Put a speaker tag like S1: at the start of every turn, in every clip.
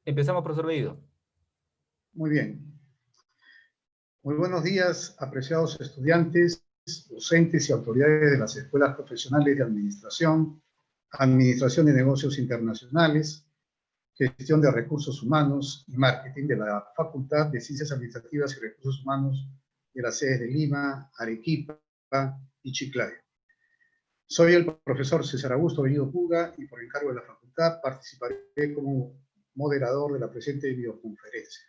S1: Empezamos, profesor Bellido.
S2: Muy bien. Muy buenos días, apreciados estudiantes, docentes y autoridades de las escuelas profesionales de administración, administración de negocios internacionales, gestión de recursos humanos y marketing de la Facultad de Ciencias Administrativas y Recursos Humanos de las sedes de Lima, Arequipa y Chiclayo. Soy el profesor César Augusto Bellido Puga y por encargo de la facultad participaré como moderador de la presente videoconferencia.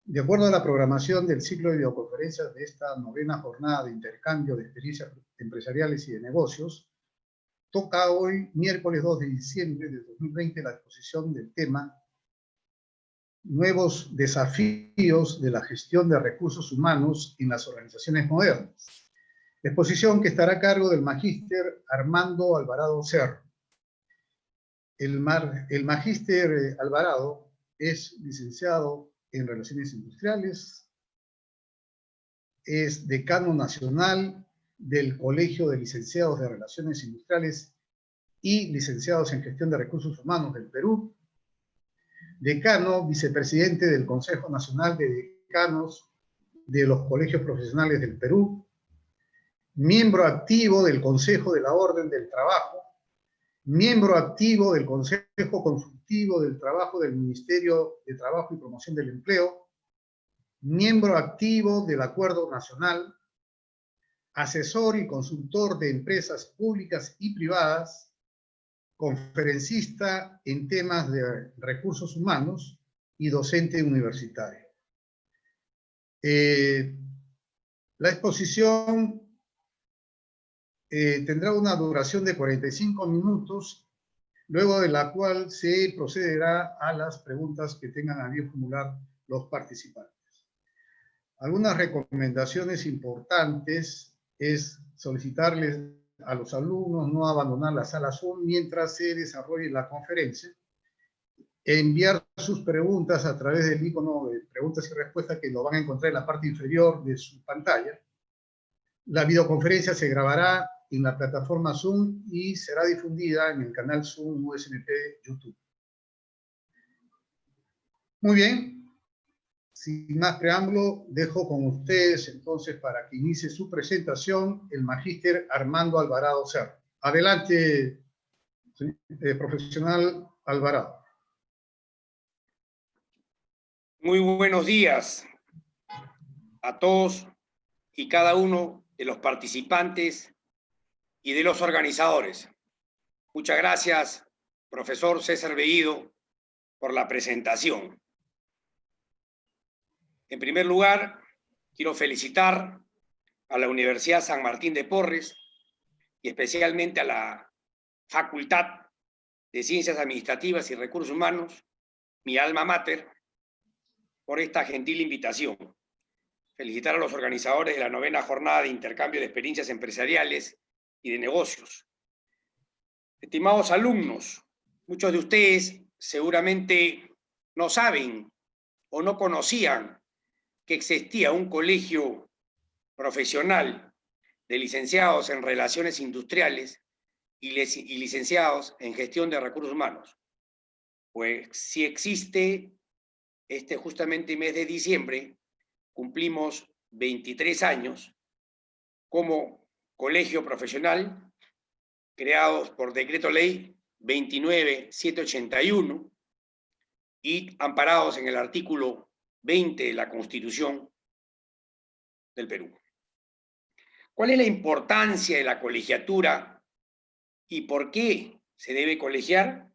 S2: De acuerdo a la programación del ciclo de videoconferencias de esta novena jornada de intercambio de experiencias empresariales y de negocios, toca hoy, miércoles 2 de diciembre de 2020, la exposición del tema Nuevos desafíos de la gestión de recursos humanos en las organizaciones modernas. Exposición que estará a cargo del magíster Armando Alvarado Cerro. El magíster Alvarado es licenciado en Relaciones Industriales, es decano nacional del Colegio de Licenciados de Relaciones Industriales y Licenciados en Gestión de Recursos Humanos del Perú, decano, vicepresidente del Consejo Nacional de Decanos de los Colegios Profesionales del Perú, miembro activo del Consejo de la Orden del Trabajo, miembro activo del Consejo Consultivo del Trabajo del Ministerio de Trabajo y Promoción del Empleo, miembro activo del Acuerdo Nacional, asesor y consultor de empresas públicas y privadas, conferencista en temas de recursos humanos y docente universitario. La exposición tendrá una duración de 45 minutos, luego de la cual se procederá a las preguntas que tengan a bien formular los participantes. Algunas recomendaciones importantes es solicitarles a los alumnos no abandonar la sala Zoom mientras se desarrolle la conferencia, enviar sus preguntas a través del icono de preguntas y respuestas que lo van a encontrar en la parte inferior de su pantalla. La videoconferencia se grabará en la plataforma Zoom y será difundida en el canal Zoom USNP YouTube. Muy bien. Sin más preámbulo, dejo con ustedes entonces para que inicie su presentación el magíster Armando Alvarado Cerro. Adelante, profesional Alvarado.
S3: Muy buenos días a todos y cada uno de los participantes y de los organizadores. Muchas gracias, profesor César Bellido, por la presentación. En primer lugar, quiero felicitar a la Universidad San Martín de Porres y especialmente a la Facultad de Ciencias Administrativas y Recursos Humanos, mi alma mater, por esta gentil invitación. Felicitar a los organizadores de la novena jornada de intercambio de experiencias empresariales y de negocios. Estimados alumnos, muchos de ustedes seguramente no saben o no conocían que existía un colegio profesional de licenciados en Relaciones Industriales y licenciados en Gestión de Recursos Humanos. Pues sí existe, justamente mes de diciembre, cumplimos 23 años como colegio profesional, creados por Decreto Ley 29781 y amparados en el artículo 20 de la Constitución del Perú. ¿Cuál es la importancia de la colegiatura y por qué se debe colegiar?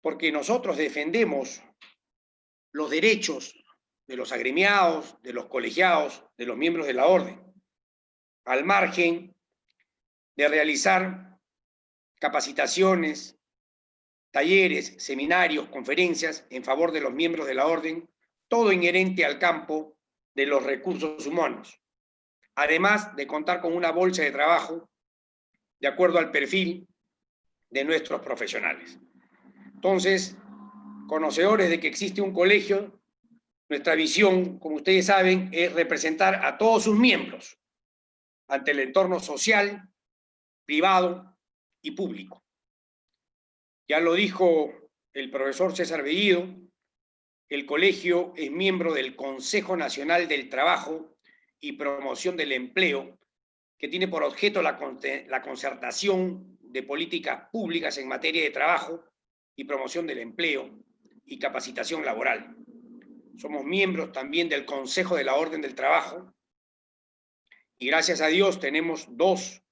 S3: Porque nosotros defendemos los derechos de los agremiados, de los colegiados, de los miembros de la orden, al margen de realizar capacitaciones, talleres, seminarios, conferencias en favor de los miembros de la orden, todo inherente al campo de los recursos humanos, además de contar con una bolsa de trabajo de acuerdo al perfil de nuestros profesionales. Entonces, conocedores de que existe un colegio, nuestra visión, como ustedes saben, es representar a todos sus miembros ante el entorno social, privado y público. Ya lo dijo el profesor César Bellido, el colegio es miembro del Consejo Nacional del Trabajo y Promoción del Empleo, que tiene por objeto la concertación de políticas públicas en materia de trabajo y promoción del empleo y capacitación laboral. Somos miembros también del Consejo de la Orden del Trabajo y gracias a Dios tenemos 2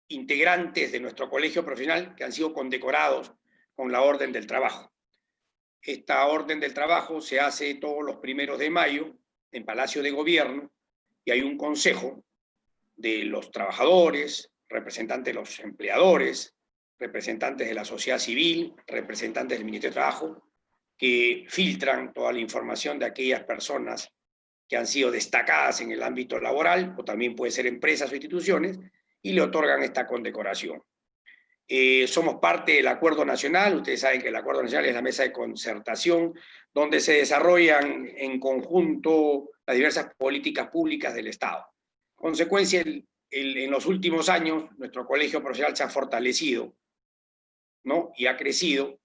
S3: integrantes de nuestro colegio profesional que han sido condecorados con la Orden del Trabajo. Esta Orden del Trabajo se hace todos los 1 de mayo en Palacio de Gobierno y hay un consejo de los trabajadores, representantes de los empleadores, representantes de la sociedad civil, representantes del Ministerio de Trabajo, que filtran toda la información de aquellas personas que han sido destacadas en el ámbito laboral, o también puede ser empresas o instituciones, y le otorgan esta condecoración. Somos parte del Acuerdo Nacional. Ustedes saben que el Acuerdo Nacional es la mesa de concertación donde se desarrollan en conjunto las diversas políticas públicas del Estado. Consecuencia, en los últimos años, nuestro colegio profesional se ha fortalecido, ¿no? Y ha crecido,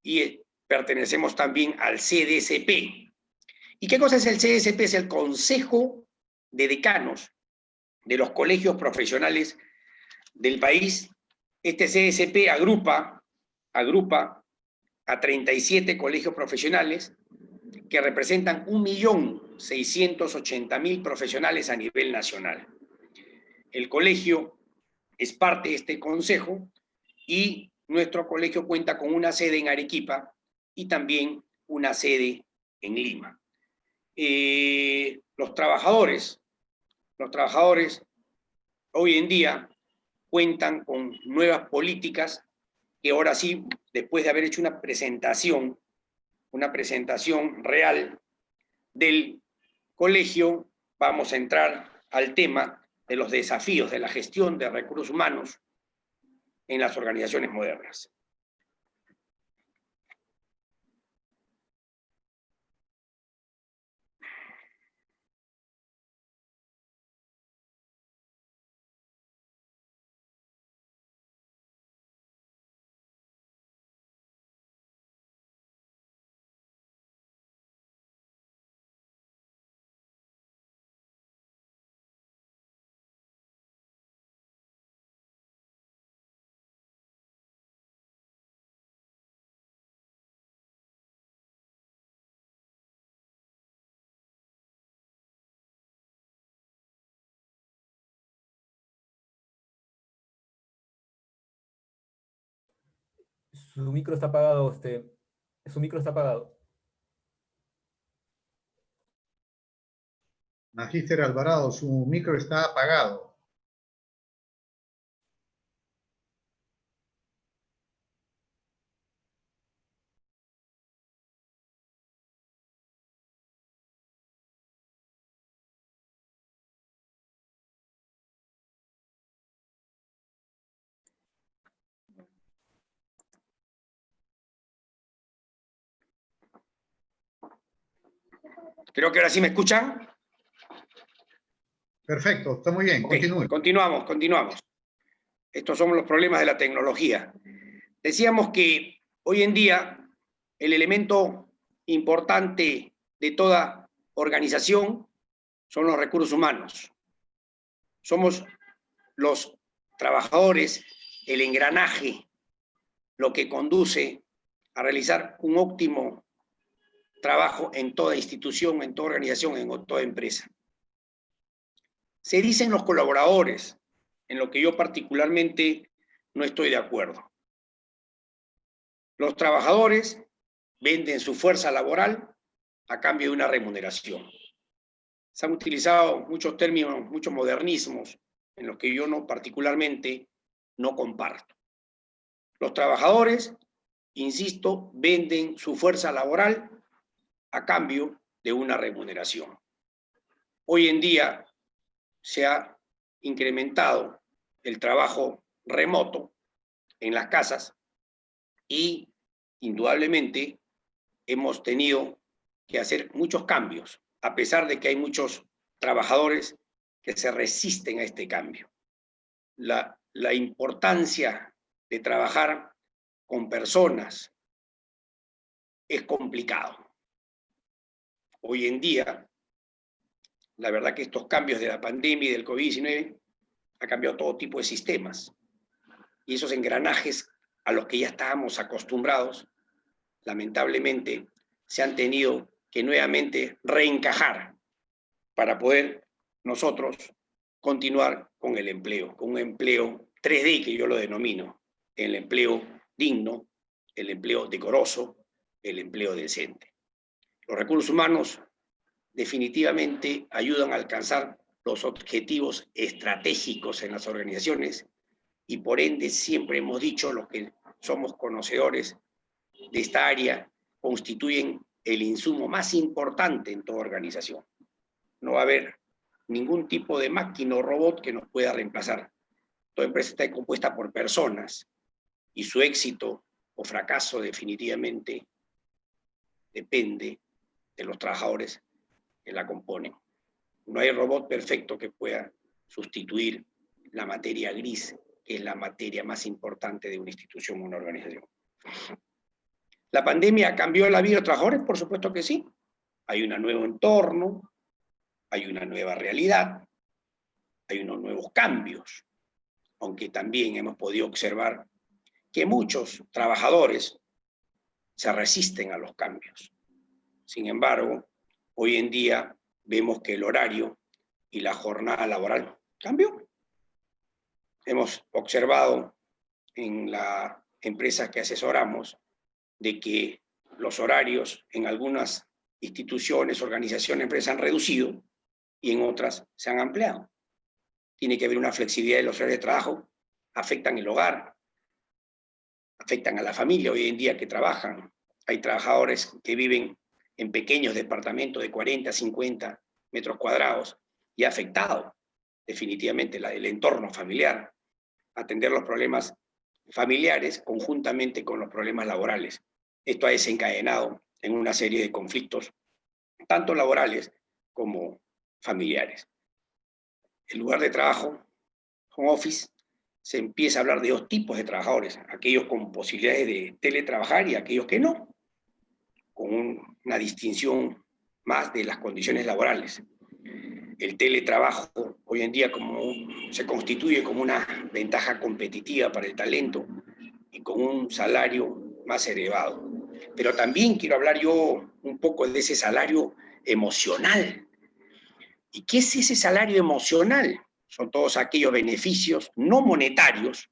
S3: y pertenecemos también al CDSP. ¿Y qué cosa es el CDSP? Es el Consejo de Decanos de los colegios profesionales del país. Este CDSP agrupa a 37 colegios profesionales que representan 1.680.000 profesionales a nivel nacional. El colegio es parte de este consejo y nuestro colegio cuenta con una sede en Arequipa y también una sede en Lima. Los trabajadores hoy en día cuentan con nuevas políticas que ahora sí, después de haber hecho una presentación real del colegio, vamos a entrar al tema de los desafíos de la gestión de recursos humanos en las organizaciones modernas.
S1: Su micro está apagado, usted. Su micro está apagado.
S2: Magíster Alvarado, su micro está apagado.
S3: Creo que ahora sí me escuchan.
S2: Perfecto, está muy bien,
S3: Okay,
S2: continúe.
S3: continuamos. Estos son los problemas de la tecnología. Decíamos que hoy en día el elemento importante de toda organización son los recursos humanos. Somos los trabajadores, el engranaje, lo que conduce a realizar un óptimo trabajo en toda institución, en toda organización, en toda empresa. Se dicen los colaboradores, en lo que yo particularmente no estoy de acuerdo. Los trabajadores venden su fuerza laboral a cambio de una remuneración. Se han utilizado muchos términos, muchos modernismos, en los que yo particularmente no comparto. Los trabajadores, insisto, venden su fuerza laboral a cambio de una remuneración. Hoy en día se ha incrementado el trabajo remoto en las casas y indudablemente hemos tenido que hacer muchos cambios, a pesar de que hay muchos trabajadores que se resisten a este cambio. La importancia de trabajar con personas, es complicado. Hoy en día, la verdad que estos cambios de la pandemia y del COVID-19 ha cambiado todo tipo de sistemas. Y esos engranajes a los que ya estábamos acostumbrados, lamentablemente, se han tenido que nuevamente reencajar para poder nosotros continuar con el empleo, con un empleo 3D que yo lo denomino, el empleo digno, el empleo decoroso, el empleo decente. Los recursos humanos definitivamente ayudan a alcanzar los objetivos estratégicos en las organizaciones y por ende siempre hemos dicho, los que somos conocedores de esta área, constituyen el insumo más importante en toda organización. No va a haber ningún tipo de máquina o robot que nos pueda reemplazar. Toda empresa está compuesta por personas y su éxito o fracaso definitivamente depende de los trabajadores que la componen. No hay robot perfecto que pueda sustituir la materia gris, que es la materia más importante de una institución o una organización. ¿La pandemia cambió la vida de los trabajadores? Por supuesto que sí. Hay un nuevo entorno, hay una nueva realidad, hay unos nuevos cambios, aunque también hemos podido observar que muchos trabajadores se resisten a los cambios. Sin embargo, hoy en día vemos que el horario y la jornada laboral cambió. Hemos observado en las empresas que asesoramos de que los horarios en algunas instituciones, organizaciones, empresas han reducido y en otras se han ampliado. Tiene que haber una flexibilidad de los horarios de trabajo, afectan el hogar, afectan a la familia hoy en día que trabajan. Hay trabajadores que viven en pequeños departamentos de 40, 50 metros cuadrados y ha afectado definitivamente el entorno familiar, atender los problemas familiares conjuntamente con los problemas laborales. Esto ha desencadenado en una serie de conflictos, tanto laborales como familiares. En lugar de trabajo, home office, se empieza a hablar de dos tipos de trabajadores, aquellos con posibilidades de teletrabajar y aquellos que no, con una distinción más de las condiciones laborales. El teletrabajo hoy en día se constituye como una ventaja competitiva para el talento y con un salario más elevado. Pero también quiero hablar yo un poco de ese salario emocional. ¿Y qué es ese salario emocional? Son todos aquellos beneficios no monetarios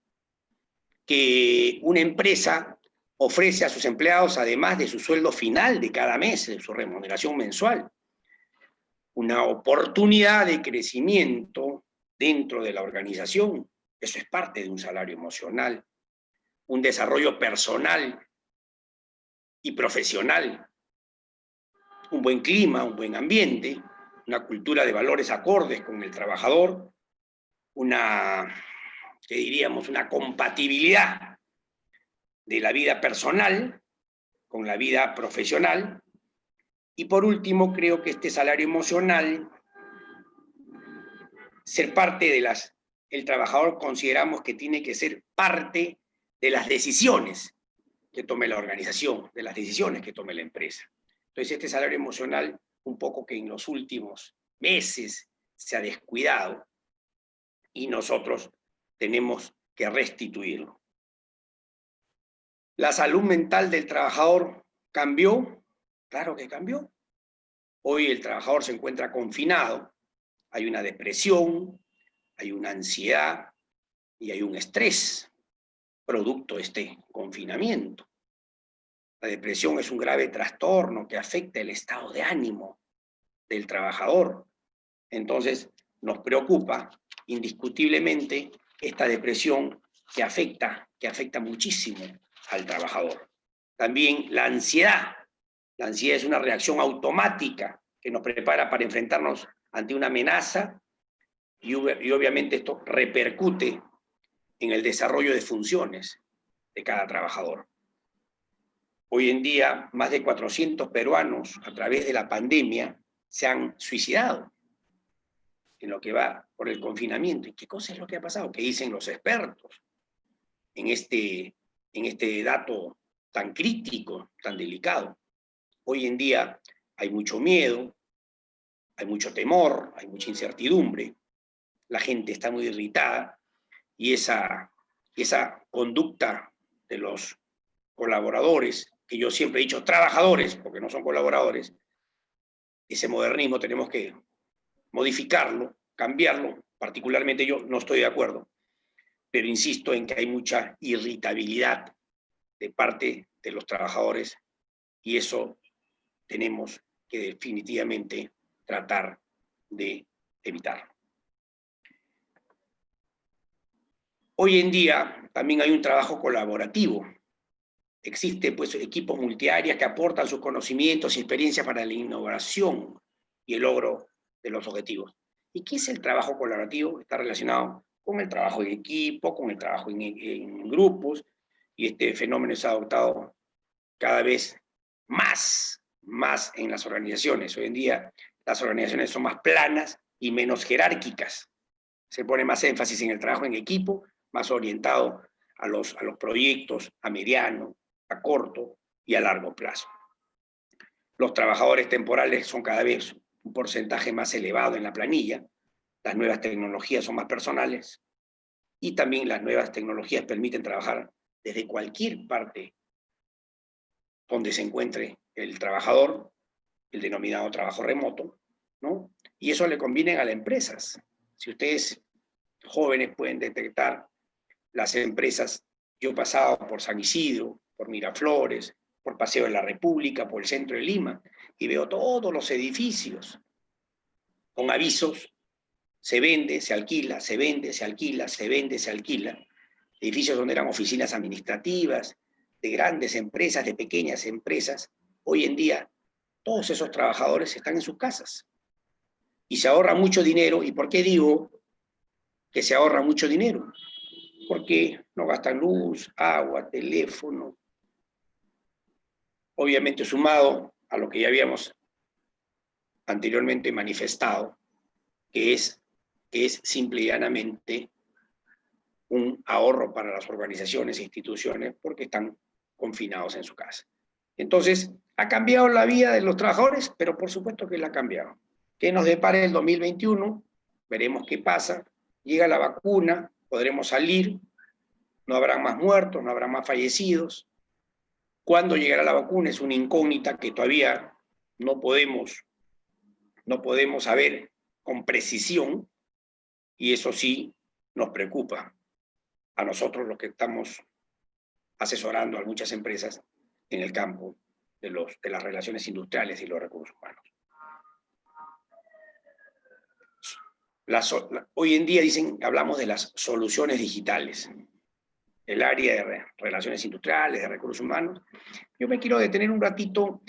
S3: que una empresa ofrece a sus empleados, además de su sueldo final de cada mes, de su remuneración mensual. Una oportunidad de crecimiento dentro de la organización. Eso es parte de un salario emocional. Un desarrollo personal y profesional. Un buen clima, un buen ambiente, una cultura de valores acordes con el trabajador, una compatibilidad de la vida personal con la vida profesional. Y por último, creo que este salario emocional, ser parte de el trabajador consideramos que tiene que ser parte de las decisiones que tome la organización, de las decisiones que tome la empresa. Entonces, este salario emocional, un poco que en los últimos meses se ha descuidado y nosotros tenemos que restituirlo. ¿La salud mental del trabajador cambió? Claro que cambió. Hoy el trabajador se encuentra confinado, hay una depresión, hay una ansiedad y hay un estrés producto de este confinamiento. La depresión es un grave trastorno que afecta el estado de ánimo del trabajador. Entonces, nos preocupa indiscutiblemente esta depresión que afecta muchísimo al trabajador. También la ansiedad. La ansiedad es una reacción automática que nos prepara para enfrentarnos ante una amenaza y obviamente esto repercute en el desarrollo de funciones de cada trabajador. Hoy en día, más de 400 peruanos a través de la pandemia se han suicidado en lo que va por el confinamiento. ¿Y qué cosa es lo que ha pasado? ¿Qué dicen los expertos en este dato tan crítico, tan delicado? Hoy en día hay mucho miedo, hay mucho temor, hay mucha incertidumbre, la gente está muy irritada y esa conducta de los colaboradores, que yo siempre he dicho trabajadores, porque no son colaboradores, ese modernismo tenemos que modificarlo, cambiarlo. Particularmente yo no estoy de acuerdo, pero insisto en que hay mucha irritabilidad de parte de los trabajadores y eso tenemos que definitivamente tratar de evitar. Hoy en día también hay un trabajo colaborativo. Existen pues, equipos multiáreas que aportan sus conocimientos y experiencias para la innovación y el logro de los objetivos. ¿Y qué es el trabajo colaborativo? Está relacionado con el trabajo en equipo, con el trabajo en grupos, y este fenómeno es adoptado cada vez más en las organizaciones. Hoy en día las organizaciones son más planas y menos jerárquicas. Se pone más énfasis en el trabajo en equipo, más orientado a los proyectos a mediano, a corto y a largo plazo. Los trabajadores temporales son cada vez un porcentaje más elevado en la planilla, las nuevas tecnologías son más personales y también las nuevas tecnologías permiten trabajar desde cualquier parte donde se encuentre el trabajador, el denominado trabajo remoto, ¿no? Y eso le conviene a las empresas. Si ustedes jóvenes pueden detectar las empresas, yo he pasado por San Isidro, por Miraflores, por Paseo de la República, por el centro de Lima, y veo todos los edificios con avisos, se vende, se alquila, se vende, se alquila, se vende, se alquila. Edificios donde eran oficinas administrativas, de grandes empresas, de pequeñas empresas. Hoy en día, todos esos trabajadores están en sus casas. Y se ahorra mucho dinero. ¿Y por qué digo que se ahorra mucho dinero? Porque no gastan luz, agua, teléfono. Obviamente sumado a lo que ya habíamos anteriormente manifestado, que es simple y llanamente un ahorro para las organizaciones e instituciones porque están confinados en su casa. Entonces, ¿ha cambiado la vida de los trabajadores? Pero por supuesto que la ha cambiado. ¿Qué nos depara el 2021? Veremos qué pasa. Llega la vacuna, podremos salir, no habrá más muertos, no habrá más fallecidos. ¿Cuándo llegará la vacuna? Es una incógnita que todavía no podemos saber con precisión y eso sí nos preocupa a nosotros los que estamos asesorando a muchas empresas en el campo de las relaciones industriales y los recursos humanos. Hoy en día hablamos de las soluciones digitales, el área de relaciones industriales, de recursos humanos. Yo me quiero detener un ratito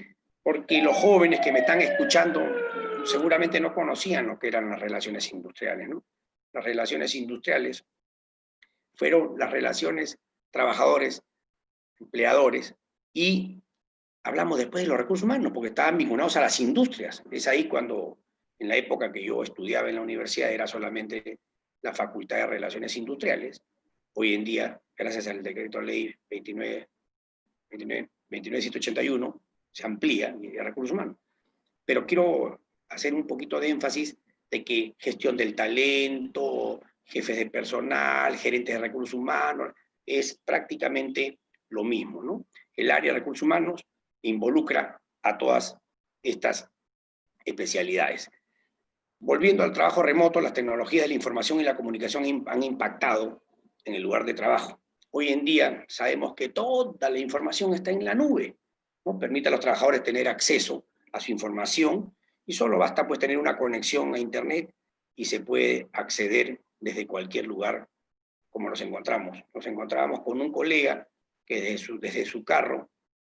S3: porque los jóvenes que me están escuchando seguramente no conocían lo que eran las relaciones industriales, ¿no? Las relaciones industriales fueron las relaciones trabajadores, empleadores, y hablamos después de los recursos humanos, porque estaban vinculados a las industrias. Es ahí cuando, en la época que yo estudiaba en la universidad, era solamente la Facultad de Relaciones Industriales. Hoy en día, gracias al decreto ley 29181, se amplía a recursos humanos. Pero quiero hacer un poquito de énfasis de que gestión del talento, jefes de personal, gerentes de recursos humanos, es prácticamente lo mismo, ¿no? El área de recursos humanos involucra a todas estas especialidades. Volviendo al trabajo remoto, las tecnologías de la información y la comunicación han impactado en el lugar de trabajo. Hoy en día sabemos que toda la información está en la nube, ¿no? Permite a los trabajadores tener acceso a su información y solo basta pues tener una conexión a internet y se puede acceder desde cualquier lugar como nos encontramos. Nos encontrábamos con un colega que desde su carro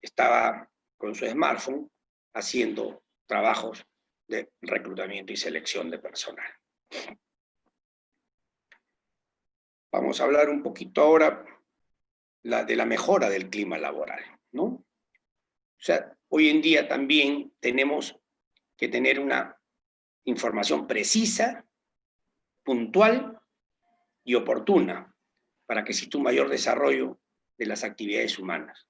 S3: estaba con su smartphone haciendo trabajos de reclutamiento y selección de personal. Vamos a hablar un poquito ahora de la mejora del clima laboral, ¿no? O sea, hoy en día también tenemos que tener una información precisa, puntual y oportuna para que exista un mayor desarrollo de las actividades humanas.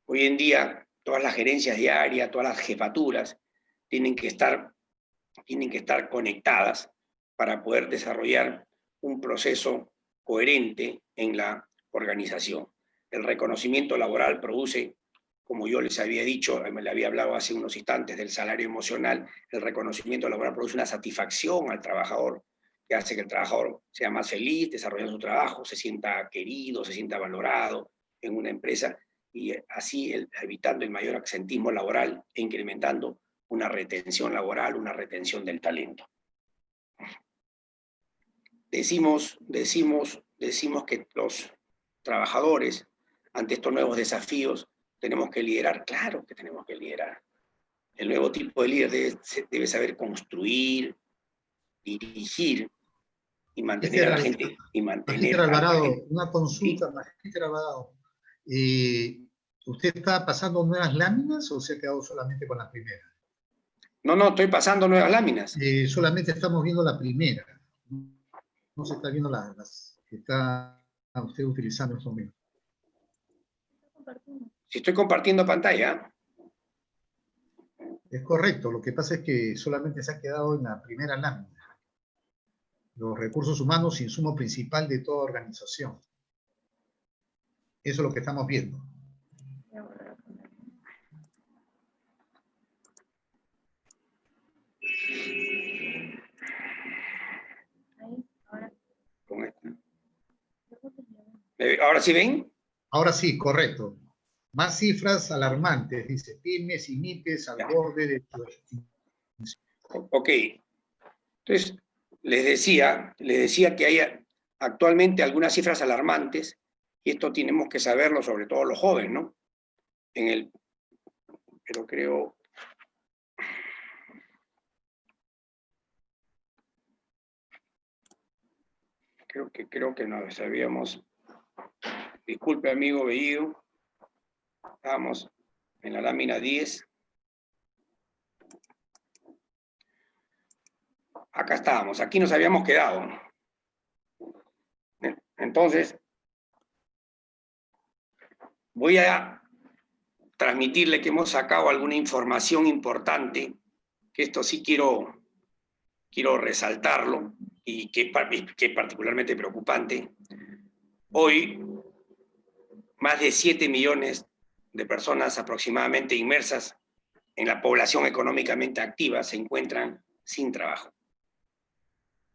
S3: Hoy en día todas las gerencias diarias, todas las jefaturas, tienen que estar conectadas para poder desarrollar un proceso coherente en la organización. El reconocimiento laboral produce, como yo les había dicho, me le había hablado hace unos instantes del salario emocional, el reconocimiento laboral produce una satisfacción al trabajador, que hace que el trabajador sea más feliz, desarrollando su trabajo, se sienta querido, se sienta valorado en una empresa, y así evitando el mayor absentismo laboral e incrementando una retención laboral, una retención del talento. Decimos que los trabajadores, ante estos nuevos desafíos, tenemos que liderar. Claro que tenemos que liderar. El nuevo tipo de líder debe saber construir, dirigir y mantener a la gente.
S2: Magíster Alvarado, una consulta,
S3: ¿Sí?
S2: Magíster Alvarado. ¿Usted está pasando nuevas láminas o se ha quedado solamente con la primera?
S3: No, estoy pasando nuevas láminas.
S2: Solamente estamos viendo la primera. No se está viendo las que está usted utilizando en este momento.
S3: Si estoy compartiendo pantalla.
S2: Es correcto, lo que pasa es que solamente se ha quedado en la primera lámina. Los recursos humanos, insumo principal de toda organización. Eso es lo que estamos viendo. ¿Ahora sí ven? Ahora sí, correcto. Más cifras alarmantes, dice, pymes y MIPES al borde de...
S3: Ok. Entonces, les decía que hay actualmente algunas cifras alarmantes, y esto tenemos que saberlo, sobre todo los jóvenes, ¿no? Pero creo que nos sabíamos. Disculpe, amigo Bellido. Estábamos en la lámina 10. Acá estábamos, aquí nos habíamos quedado. Entonces, voy a transmitirle que hemos sacado alguna información importante, que esto sí quiero resaltarlo, y que es particularmente preocupante. Hoy, más de 7 millones de personas aproximadamente inmersas en la población económicamente activa se encuentran sin trabajo.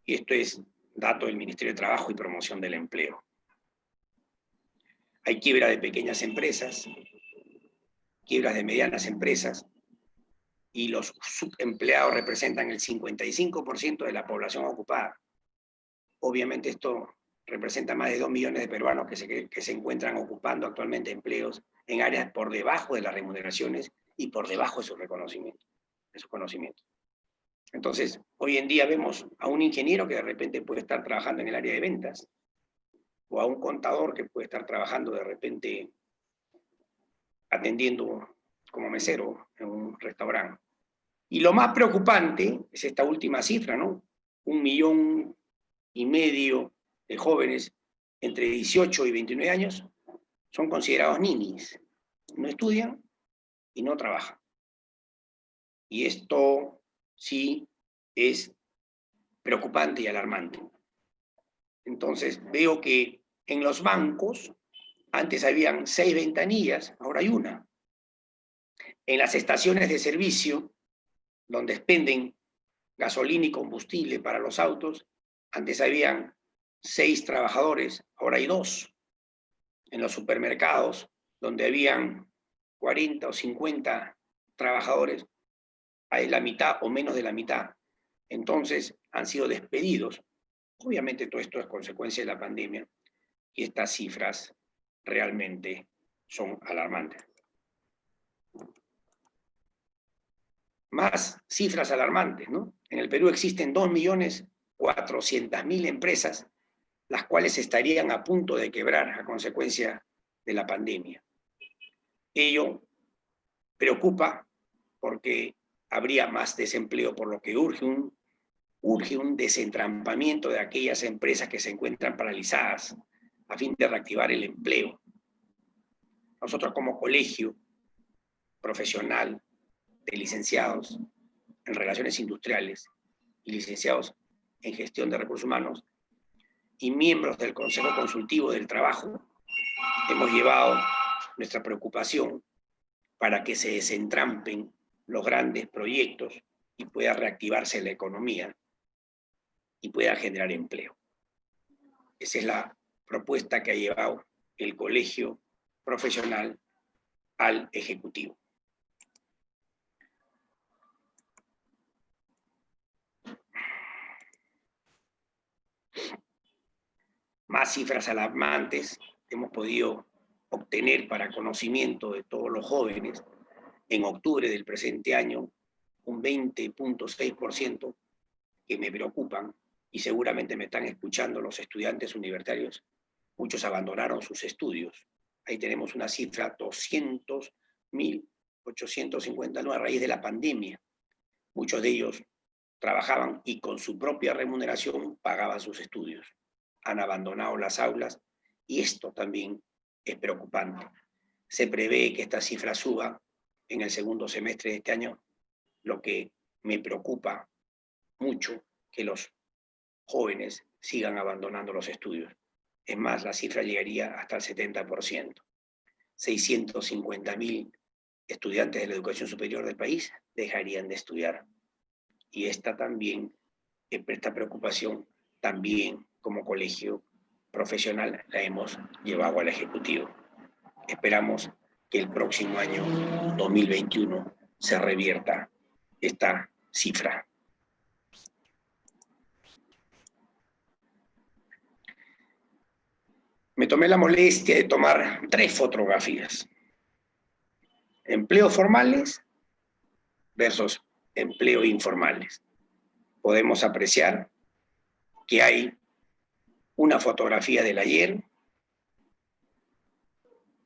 S3: Y esto es dato del Ministerio de Trabajo y Promoción del Empleo. Hay quiebra de pequeñas empresas, quiebras de medianas empresas, y los subempleados representan el 55% de la población ocupada. Obviamente esto representa más de 2 millones de peruanos que se encuentran ocupando actualmente empleos en áreas por debajo de las remuneraciones y por debajo de sus reconocimientos, de sus conocimientos. Entonces, hoy en día vemos a un ingeniero que de repente puede estar trabajando en el área de ventas, o a un contador que puede estar trabajando de repente atendiendo como mesero en un restaurante. Y lo más preocupante es esta última cifra, ¿no? 1,5 millones de jóvenes entre 18 y 29 años son considerados ninis. No estudian y no trabajan. Y esto sí es preocupante y alarmante. Entonces veo que en los bancos antes habían 6 ventanillas, ahora hay una. En las estaciones de servicio, donde expenden gasolina y combustible para los autos, antes habían 6 trabajadores, ahora hay 2. En los supermercados, donde habían 40 o 50 trabajadores, hay la mitad o menos de la mitad. Entonces han sido despedidos. Obviamente todo esto es consecuencia de la pandemia, y estas cifras realmente son alarmantes. Más cifras alarmantes, ¿no? En el Perú existen 2.400.000 empresas, las cuales estarían a punto de quebrar a consecuencia de la pandemia. Ello preocupa porque habría más desempleo, por lo que urge un desentrampamiento de aquellas empresas que se encuentran paralizadas a fin de reactivar el empleo. Nosotros como colegio profesional de licenciados en relaciones industriales y licenciados en gestión de recursos humanos y miembros del Consejo Consultivo del Trabajo, hemos llevado nuestra preocupación para que se desentrampen los grandes proyectos y pueda reactivarse la economía y pueda generar empleo. Esa es la propuesta que ha llevado el Colegio Profesional al Ejecutivo. Más cifras alarmantes hemos podido obtener para conocimiento de todos los jóvenes. En octubre del presente año, un 20.6% que me preocupan, y seguramente me están escuchando los estudiantes universitarios, muchos abandonaron sus estudios. Ahí tenemos una cifra, 200.859 a raíz de la pandemia. Muchos de ellos trabajaban y con su propia remuneración pagaban sus estudios. Han abandonado las aulas y esto también es preocupante. Se prevé que esta cifra suba en el segundo semestre de este año, lo que me preocupa mucho, que los jóvenes sigan abandonando los estudios. Es más, la cifra llegaría hasta el 70%. 650.000 estudiantes de la educación superior del país dejarían de estudiar. Y esta preocupación también como colegio profesional la hemos llevado al Ejecutivo. Esperamos que el próximo año 2021 se revierta esta cifra. Me tomé la molestia de tomar 3 fotografías. Empleos formales versus empleos informales. Podemos apreciar que hay una fotografía del ayer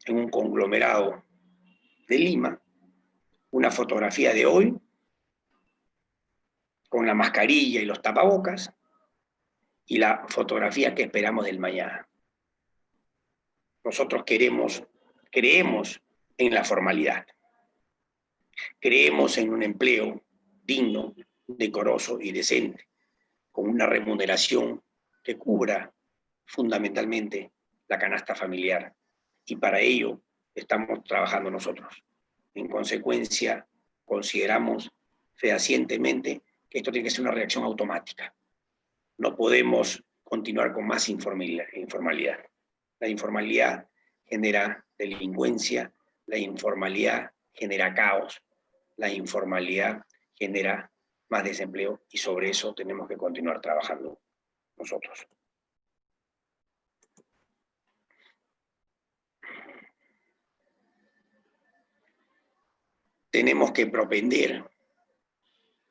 S3: en un conglomerado de Lima, una fotografía de hoy con la mascarilla y los tapabocas, y la fotografía que esperamos del mañana. Nosotros creemos en la formalidad. Creemos en un empleo digno, decoroso y decente, con una remuneración que cubra fundamentalmente la canasta familiar. Y para ello estamos trabajando nosotros. En consecuencia, consideramos fehacientemente que esto tiene que ser una reacción automática. No podemos continuar con más informalidad. La informalidad genera delincuencia, la informalidad genera caos, la informalidad genera más desempleo, y sobre eso tenemos que continuar trabajando nosotros. Tenemos que propender,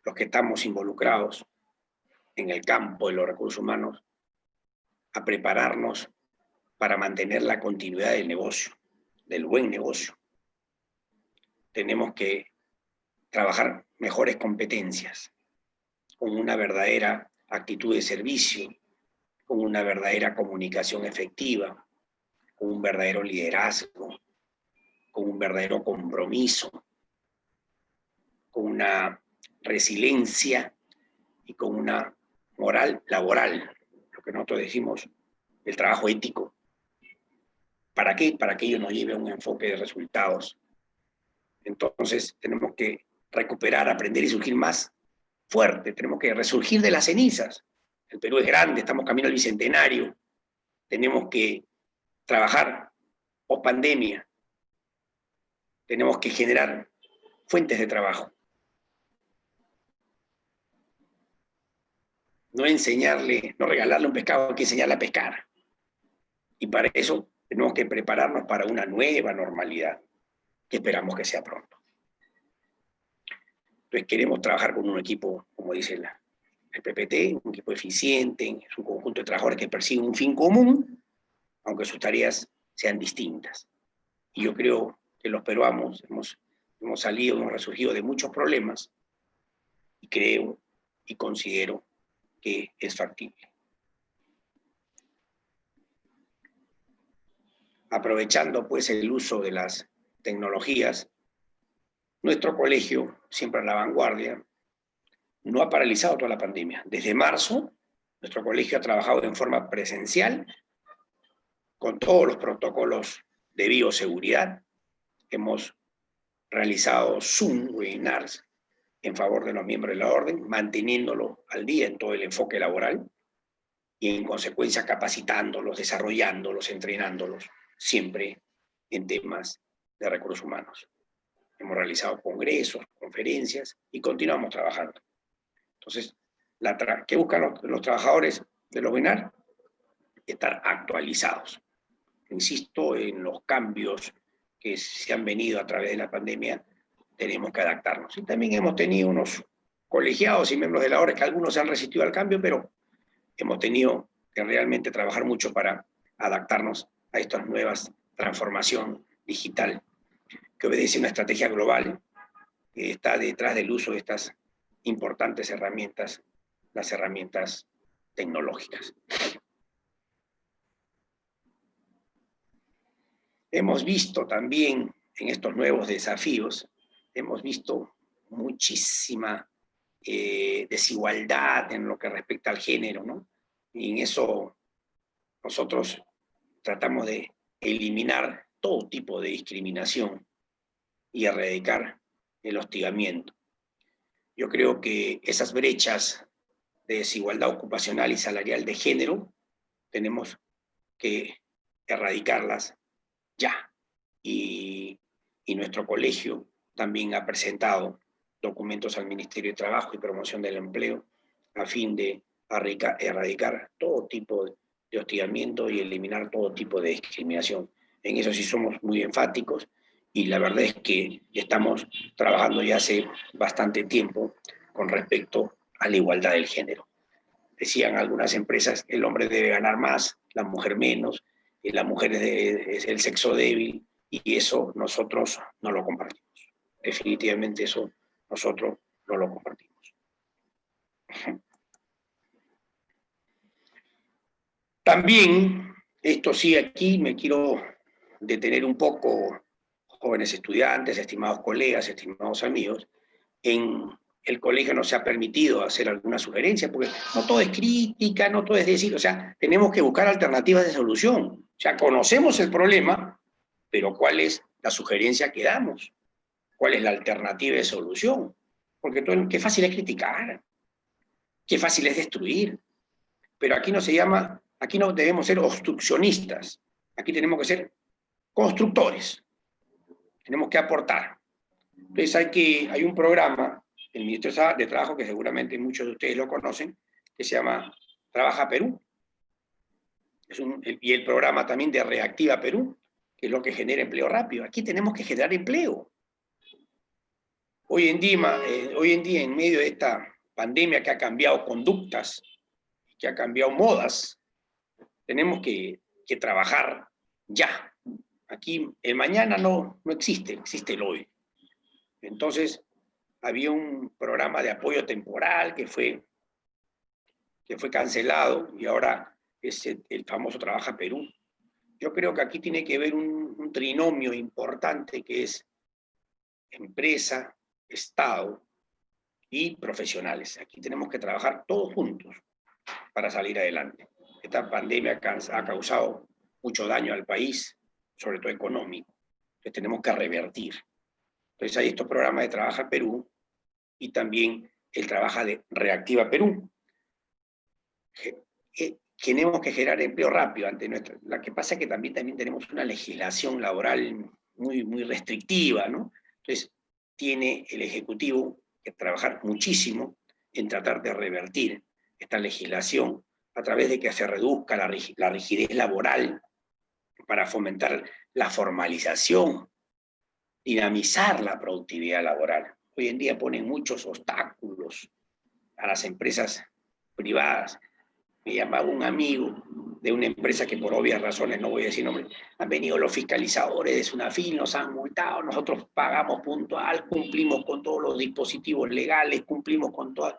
S3: los que estamos involucrados en el campo de los recursos humanos, a prepararnos para mantener la continuidad del negocio, del buen negocio. Tenemos que trabajar mejores competencias, con una verdadera actitud de servicio, con una verdadera comunicación efectiva, con un verdadero liderazgo, con un verdadero compromiso, con una resiliencia y con una moral laboral, lo que nosotros decimos, el trabajo ético. ¿Para qué? Para que ello nos lleve a un enfoque de resultados. Entonces tenemos que recuperar, aprender y surgir más fuerte. Tenemos que resurgir de las cenizas. El Perú es grande, estamos camino al bicentenario. Tenemos que trabajar post pandemia. Tenemos que generar fuentes de trabajo. No regalarle un pescado, hay que enseñarle a pescar. Y para eso tenemos que prepararnos para una nueva normalidad, que esperamos que sea pronto. Entonces queremos trabajar con un equipo, como dice el PPT, un equipo eficiente, es un conjunto de trabajadores que persiguen un fin común, aunque sus tareas sean distintas. Y yo creo que los peruanos hemos resurgido de muchos problemas, y creo y considero que es factible. Aprovechando pues el uso de las tecnologías, nuestro colegio, siempre a la vanguardia, no ha paralizado toda la pandemia. Desde marzo, nuestro colegio ha trabajado en forma presencial, con todos los protocolos de bioseguridad. Hemos realizado Zoom webinars en favor de los miembros de la orden, manteniéndolo al día en todo el enfoque laboral y en consecuencia capacitándolos, desarrollándolos, entrenándolos, siempre en temas de recursos humanos. Hemos realizado congresos, conferencias y continuamos trabajando. Entonces, ¿qué buscan los trabajadores de los webinars? Estar actualizados. Insisto, en los cambios que se han venido a través de la pandemia, tenemos que adaptarnos. Y también hemos tenido unos colegiados y miembros de la orden que algunos se han resistido al cambio, pero hemos tenido que realmente trabajar mucho para adaptarnos a estas nuevas transformación digital que obedece a una estrategia global que está detrás del uso de estas importantes herramientas, las herramientas tecnológicas. Hemos visto también en estos nuevos desafíos, hemos visto muchísima desigualdad en lo que respecta al género, ¿no? Y en eso nosotros tratamos de eliminar todo tipo de discriminación y erradicar el hostigamiento. Yo creo que esas brechas de desigualdad ocupacional y salarial de género tenemos que erradicarlas ya. Y nuestro colegio también ha presentado documentos al Ministerio de Trabajo y Promoción del Empleo a fin de erradicar todo tipo de hostigamiento y eliminar todo tipo de discriminación. En eso sí somos muy enfáticos y la verdad es que estamos trabajando ya hace bastante tiempo con respecto a la igualdad del género. Decían algunas empresas, el hombre debe ganar más, la mujer menos, y la mujer es el sexo débil, y eso nosotros no lo compartimos. Definitivamente eso nosotros no lo compartimos. También, esto sí, aquí me quiero detener un poco, jóvenes estudiantes, estimados colegas, estimados amigos, en el colegio nos ha permitido hacer alguna sugerencia, porque no todo es crítica, no todo es decir, o sea, tenemos que buscar alternativas de solución. O sea, conocemos el problema, pero ¿cuál es la sugerencia que damos? ¿Cuál es la alternativa de solución? Porque qué fácil es criticar, qué fácil es destruir, pero aquí no se llama, aquí no debemos ser obstruccionistas, aquí tenemos que ser constructores, tenemos que aportar. Entonces hay un programa, el Ministerio de Trabajo, que seguramente muchos de ustedes lo conocen, que se llama Trabaja Perú, y el programa también de Reactiva Perú, que es lo que genera empleo rápido. Aquí tenemos que generar empleo. Hoy en día, en medio de esta pandemia que ha cambiado conductas, que ha cambiado modas, tenemos que trabajar ya. Aquí el mañana no existe, existe el hoy. Entonces, había un programa de apoyo temporal que fue cancelado y ahora es el famoso Trabaja Perú. Yo creo que aquí tiene que haber un trinomio importante que es empresa, Estado y profesionales. Aquí tenemos que trabajar todos juntos para salir adelante. Esta pandemia ha causado mucho daño al país, sobre todo económico. Entonces tenemos que revertir. Entonces hay estos programas de Trabaja Perú y también el Trabaja de Reactiva Perú. Tenemos que generar empleo rápido ante nuestra. Lo que pasa es que también tenemos una legislación laboral muy, muy restrictiva, ¿no? Entonces, tiene el Ejecutivo que trabajar muchísimo en tratar de revertir esta legislación a través de que se reduzca la rigidez laboral para fomentar la formalización, dinamizar la productividad laboral. Hoy en día ponen muchos obstáculos a las empresas privadas. Me llamaba un amigo de una empresa que por obvias razones, no voy a decir nombre, han venido los fiscalizadores de Sunafil, nos han multado, nosotros pagamos puntual, cumplimos con todos los dispositivos legales, cumplimos con todas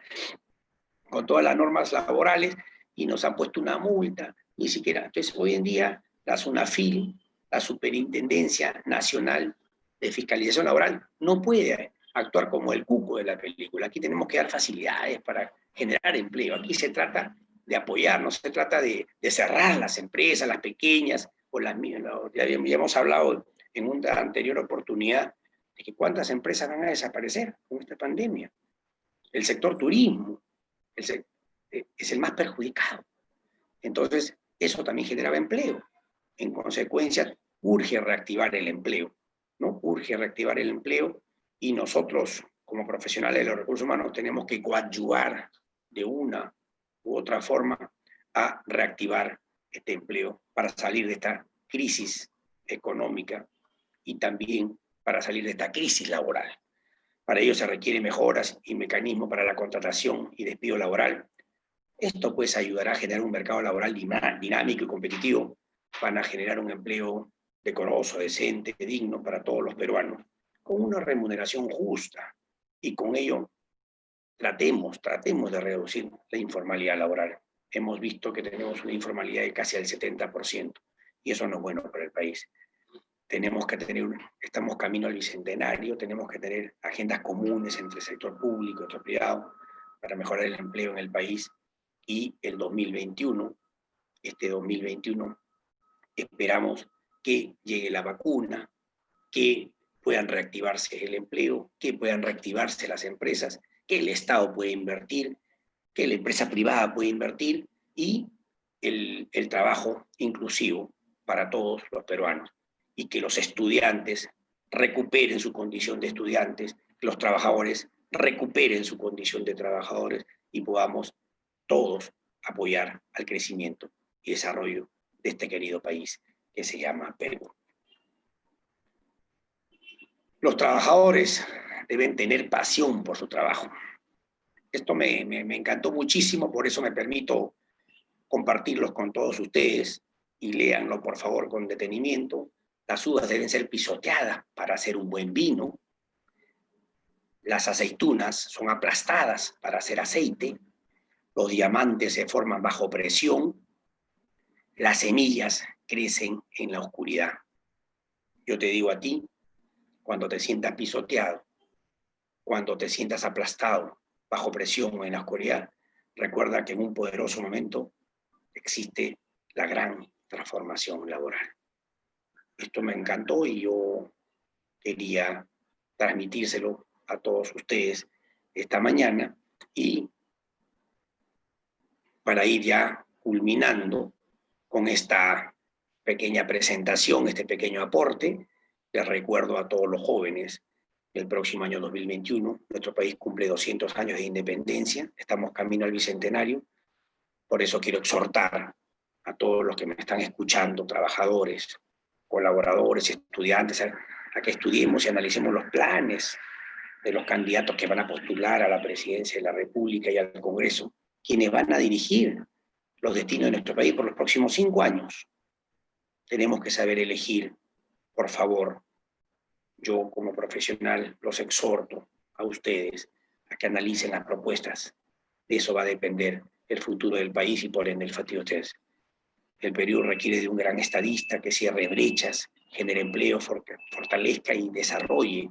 S3: las normas laborales y nos han puesto una multa, ni siquiera. Entonces, hoy en día, la Sunafil, la Superintendencia Nacional, de fiscalización laboral no puede actuar como el cuco de la película. Aquí tenemos que dar facilidades para generar empleo. Aquí se trata de apoyar, no se trata de cerrar las empresas, las pequeñas o las mías. Ya hemos hablado en una anterior oportunidad de que cuántas empresas van a desaparecer con esta pandemia. El sector turismo es el más perjudicado. Entonces, eso también generaba empleo. En consecuencia, urge reactivar el empleo, ¿no? Urge reactivar el empleo y nosotros, como profesionales de los recursos humanos, tenemos que coadyuvar de una u otra forma a reactivar este empleo para salir de esta crisis económica y también para salir de esta crisis laboral. Para ello se requieren mejoras y mecanismos para la contratación y despido laboral. Esto pues ayudará a generar un mercado laboral dinámico y competitivo, van a generar un empleo decoroso, decente, digno para todos los peruanos, con una remuneración justa, y con ello tratemos de reducir la informalidad laboral. Hemos visto que tenemos una informalidad de casi el 70%, y eso no es bueno para el país. Estamos camino al bicentenario, tenemos que tener agendas comunes entre el sector público y el sector privado para mejorar el empleo en el país. Y el 2021, este 2021, esperamos que llegue la vacuna, que puedan reactivarse el empleo, que puedan reactivarse las empresas, que el Estado pueda invertir, que la empresa privada pueda invertir y el trabajo inclusivo para todos los peruanos, y que los estudiantes recuperen su condición de estudiantes, que los trabajadores recuperen su condición de trabajadores y podamos todos apoyar al crecimiento y desarrollo de este querido país que se llama Perú. Los trabajadores deben tener pasión por su trabajo. Esto me encantó muchísimo, por eso me permito compartirlos con todos ustedes y léanlo por favor con detenimiento. Las uvas deben ser pisoteadas para hacer un buen vino. Las aceitunas son aplastadas para hacer aceite. Los diamantes se forman bajo presión. Las semillas crecen en la oscuridad. Yo te digo a ti, cuando te sientas pisoteado, cuando te sientas aplastado bajo presión o en la oscuridad, recuerda que en un poderoso momento existe la gran transformación laboral. Esto me encantó y yo quería transmitírselo a todos ustedes esta mañana, y para ir ya culminando con esta pequeña presentación, este pequeño aporte, les recuerdo a todos los jóvenes que el próximo año 2021 nuestro país cumple 200 años de independencia, estamos camino al bicentenario. Por eso quiero exhortar a todos los que me están escuchando, trabajadores, colaboradores, estudiantes, a que estudiemos y analicemos los planes de los candidatos que van a postular a la presidencia de la República y al Congreso, quienes van a dirigir los destinos de nuestro país por los próximos 5 años. Tenemos que saber elegir, por favor. Yo como profesional los exhorto a ustedes a que analicen las propuestas. De eso va a depender el futuro del país y por ende el futuro de ustedes. El Perú requiere de un gran estadista que cierre brechas, genere empleo, fortalezca y desarrolle